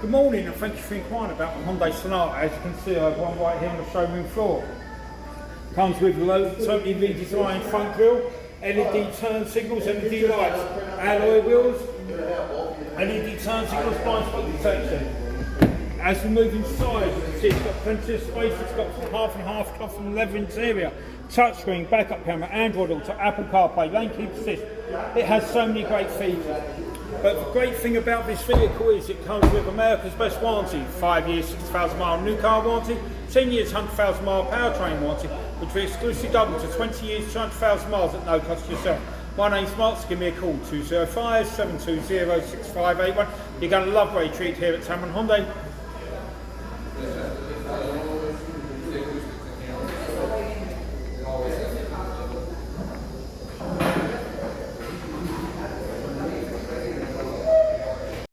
Good morning and thank you for inquiring about the Hyundai Sonata. As you can see, I have one right here on the showroom floor. Comes with totally redesigned front grille, LED turn signals, LED lights, alloy wheels, LED turn signals, blind spot detection. As we move inside, you can see it's got plenty of space. It's got half and half custom leather interior, touchscreen, backup camera, Android Auto, Apple CarPlay, lane keep assist. It has so many great features. But the great thing about this vehicle is it comes with America's best warranty, 5 years, 60,000 mile new car warranty, 10 years, 100,000 mile powertrain warranty, which we exclusively double to 20 years, 200,000 miles at no cost to yourself. My name's Mark, so give me a call, 205 720 6581. You're going to love what you treat here at Tameron Hyundai.